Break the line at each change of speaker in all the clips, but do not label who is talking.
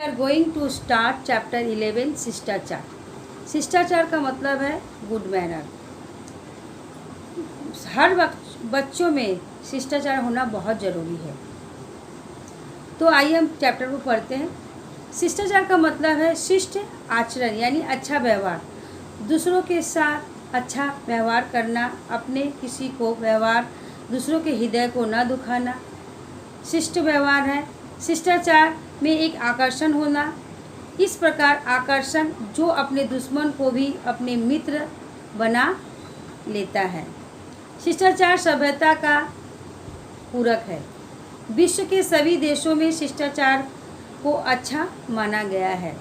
Are going to start chapter 11 शिष्टाचार। शिष्टाचार का मतलब है गुड मैनर। हर बच्चों में शिष्टाचार होना बहुत ज़रूरी है। तो आइए हम चैप्टर को पढ़ते हैं। शिष्टाचार का मतलब है शिष्ट आचरण यानी अच्छा व्यवहार, दूसरों के साथ अच्छा व्यवहार करना, अपने किसी को व्यवहार दूसरों के हृदय को न दुखाना शिष्ट व्यवहार है। शिष्टाचार में एक आकर्षण होना, इस प्रकार आकर्षण जो अपने दुश्मन को भी अपने मित्र बना लेता है। शिष्टाचार सभ्यता का पूरक है। विश्व के सभी देशों में शिष्टाचार को अच्छा माना गया है।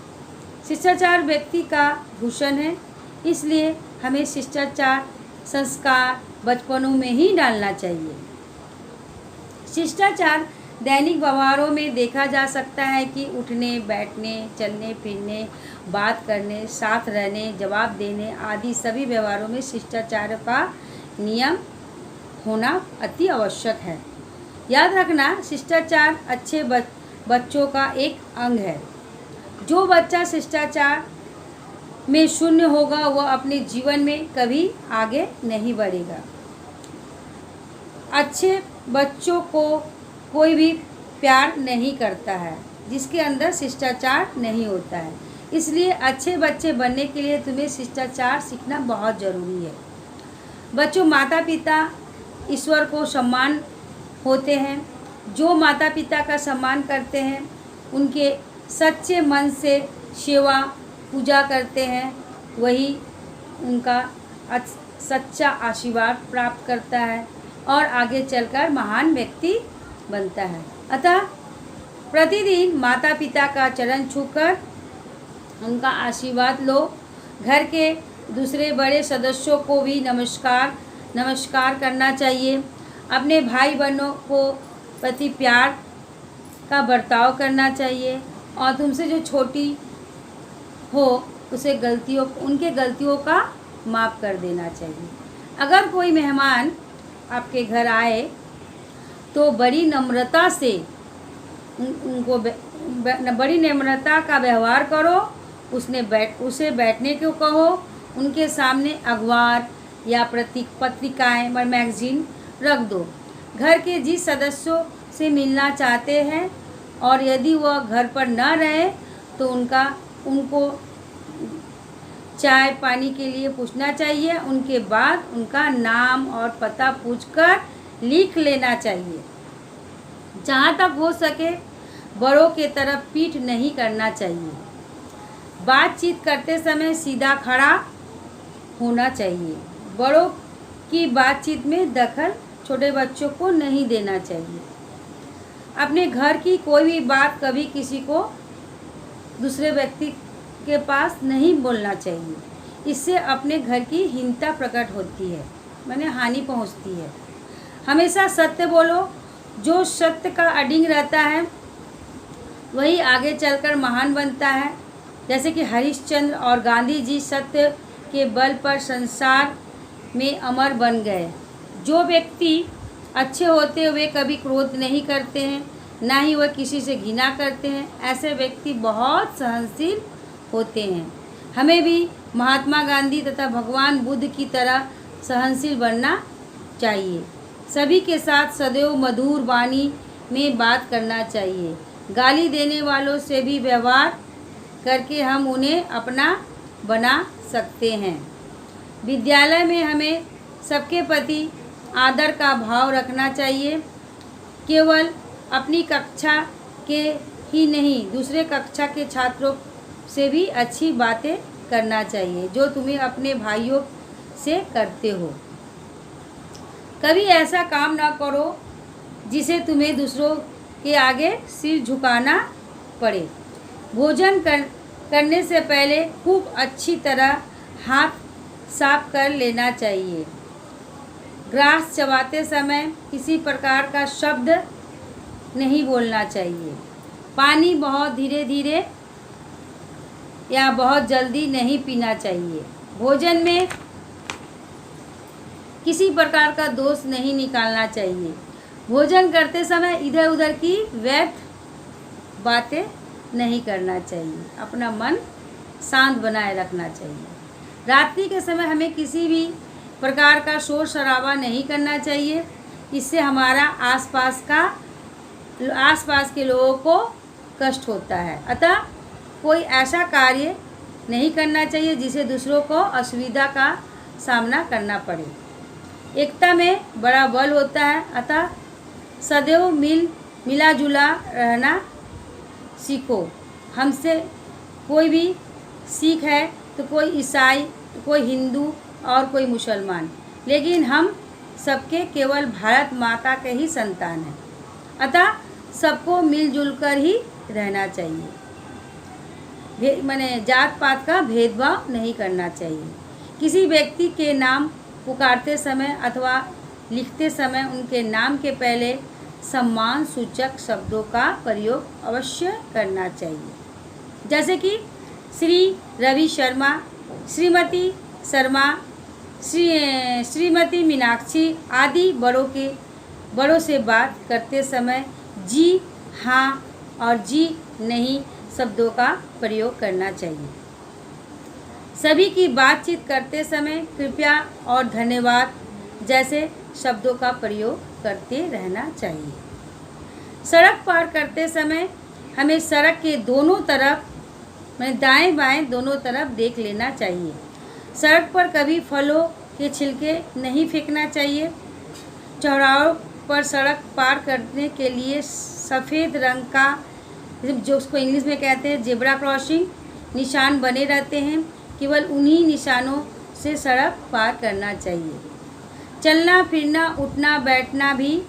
शिष्टाचार व्यक्ति का भूषण है, इसलिए हमें शिष्टाचार संस्कार बचपनों में ही डालना चाहिए। शिष्टाचार दैनिक व्यवहारों में देखा जा सकता है कि उठने बैठने, चलने फिरने, बात करने, साथ रहने, जवाब देने आदि सभी व्यवहारों में शिष्टाचार का नियम होना अति आवश्यक है। याद रखना, शिष्टाचार अच्छे बच्चों का एक अंग है। जो बच्चा शिष्टाचार में शून्य होगा वह अपने जीवन में कभी आगे नहीं बढ़ेगा। अच्छे बच्चों को कोई भी प्यार नहीं करता है जिसके अंदर शिष्टाचार नहीं होता है। इसलिए अच्छे बच्चे बनने के लिए तुम्हें शिष्टाचार सीखना बहुत ज़रूरी है। बच्चों, माता पिता ईश्वर को सम्मान होते हैं। जो माता पिता का सम्मान करते हैं, उनके सच्चे मन से सेवा पूजा करते हैं, वही उनका सच्चा आशीर्वाद प्राप्त करता है और आगे चलकर महान व्यक्ति बनता है। अतः प्रतिदिन माता पिता का चरण छूकर उनका आशीर्वाद लो। घर के दूसरे बड़े सदस्यों को भी नमस्कार करना चाहिए। अपने भाई बहनों को प्रति प्यार का बर्ताव करना चाहिए और तुमसे जो छोटी हो उसे उनके गलतियों का माफ़ कर देना चाहिए। अगर कोई मेहमान आपके घर आए तो बड़ी नम्रता से उनको बड़ी नम्रता का व्यवहार करो। उसे बैठने को कहो। उनके सामने अखबार या पत्रिकाएं और मैगजीन रख दो। घर के जिस सदस्यों से मिलना चाहते हैं और यदि वह घर पर न रहे तो उनको चाय पानी के लिए पूछना चाहिए। उनके बाद उनका नाम और पता पूछकर लिख लेना चाहिए। जहाँ तक हो सके बड़ों के तरफ पीठ नहीं करना चाहिए। बातचीत करते समय सीधा खड़ा होना चाहिए। बड़ों की बातचीत में दखल छोटे बच्चों को नहीं देना चाहिए। अपने घर की कोई भी बात कभी किसी को दूसरे व्यक्ति के पास नहीं बोलना चाहिए। इससे अपने घर की हीनता प्रकट होती है, माने हानि पहुंचती है। हमेशा सत्य बोलो। जो सत्य का अडिग रहता है वही आगे चलकर महान बनता है। जैसे कि हरिश्चंद्र और गांधी जी सत्य के बल पर संसार में अमर बन गए। जो व्यक्ति अच्छे होते हुए कभी क्रोध नहीं करते हैं, ना ही वह किसी से घृणा करते हैं, ऐसे व्यक्ति बहुत सहनशील होते हैं। हमें भी महात्मा गांधी तथा भगवान बुद्ध की तरह सहनशील बनना चाहिए। सभी के साथ सदैव मधुर वाणी में बात करना चाहिए। गाली देने वालों से भी व्यवहार करके हम उन्हें अपना बना सकते हैं। विद्यालय में हमें सबके प्रति आदर का भाव रखना चाहिए। केवल अपनी कक्षा के ही नहीं, दूसरे कक्षा के छात्रों से भी अच्छी बातें करना चाहिए जो तुम्हें अपने भाइयों से करते हो। कभी ऐसा काम ना करो जिसे तुम्हें दूसरों के आगे सिर झुकाना पड़े। भोजन करने से पहले खूब अच्छी तरह हाथ साफ कर लेना चाहिए। ग्रास चबाते समय किसी प्रकार का शब्द नहीं बोलना चाहिए। पानी बहुत धीरे धीरे या बहुत जल्दी नहीं पीना चाहिए। भोजन में किसी प्रकार का दोष नहीं निकालना चाहिए। भोजन करते समय इधर उधर की व्यर्थ बातें नहीं करना चाहिए। अपना मन शांत बनाए रखना चाहिए। रात्रि के समय हमें किसी भी प्रकार का शोर शराबा नहीं करना चाहिए। इससे हमारा आसपास के लोगों को कष्ट होता है। अतः कोई ऐसा कार्य नहीं करना चाहिए जिसे दूसरों को असुविधा का सामना करना पड़े। एकता में बड़ा बल होता है। अतः सदैव मिला जुला रहना सीखो। हमसे कोई भी सिख है तो कोई ईसाई, तो कोई हिंदू और कोई मुसलमान, लेकिन हम सबके केवल भारत माता के ही संतान हैं। अतः सबको मिलजुल कर ही रहना चाहिए। माने जात पात का भेदभाव नहीं करना चाहिए। किसी व्यक्ति के नाम पुकारते समय अथवा लिखते समय उनके नाम के पहले सम्मान सूचक शब्दों का प्रयोग अवश्य करना चाहिए। जैसे कि श्री रवि शर्मा, श्रीमती शर्मा, श्रीमती मीनाक्षी आदि बड़ों से बात करते समय जी हाँ और जी नहीं शब्दों का प्रयोग करना चाहिए। सभी की बातचीत करते समय कृपया और धन्यवाद जैसे शब्दों का प्रयोग करते रहना चाहिए। सड़क पार करते समय हमें सड़क के दोनों तरफ दाएं बाएं दोनों तरफ देख लेना चाहिए। सड़क पर कभी फलों के छिलके नहीं फेंकना चाहिए। चौराहों पर सड़क पार करने के लिए सफ़ेद रंग का, जो उसको इंग्लिश में कहते हैं जेब्रा क्रॉसिंग, निशान बने रहते हैं। केवल उन्हीं निशानों से सड़क पार करना चाहिए। चलना फिरना उठना बैठना भी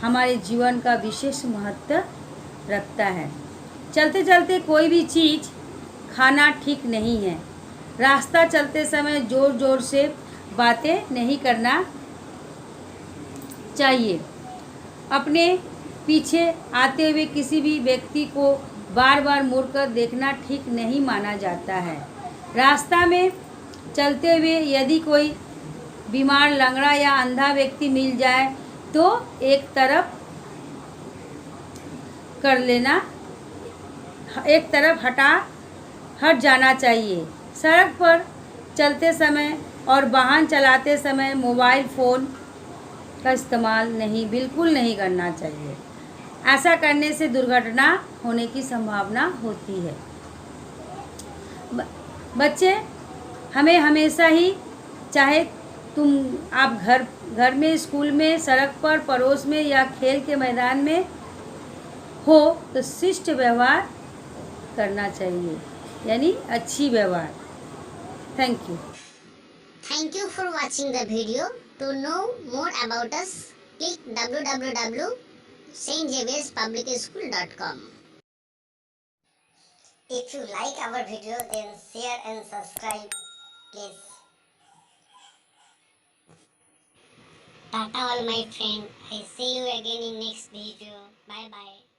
हमारे जीवन का विशेष महत्व रखता है। चलते चलते कोई भी चीज़ खाना ठीक नहीं है। रास्ता चलते समय ज़ोर ज़ोर से बातें नहीं करना चाहिए। अपने पीछे आते हुए किसी भी व्यक्ति को बार बार मुड़कर देखना ठीक नहीं माना जाता है। रास्ता में चलते हुए यदि कोई बीमार, लंगड़ा या अंधा व्यक्ति मिल जाए तो एक तरफ कर लेना, एक तरफ हट जाना चाहिए। सड़क पर चलते समय और वाहन चलाते समय मोबाइल फ़ोन का इस्तेमाल बिल्कुल नहीं करना चाहिए। ऐसा करने से दुर्घटना होने की संभावना होती है। बच्चे, हमें हमेशा ही, चाहे आप घर में, स्कूल में, सड़क पर, पड़ोस में या खेल के मैदान में हो, तो शिष्ट व्यवहार करना चाहिए, यानी अच्छी व्यवहार। Thank you.
Thank you for watching the video. To know more about us, click www.stxavierspublicschool.com. If you like our video, then share and subscribe, please. Tata all my friend. I see you again in next video. Bye bye.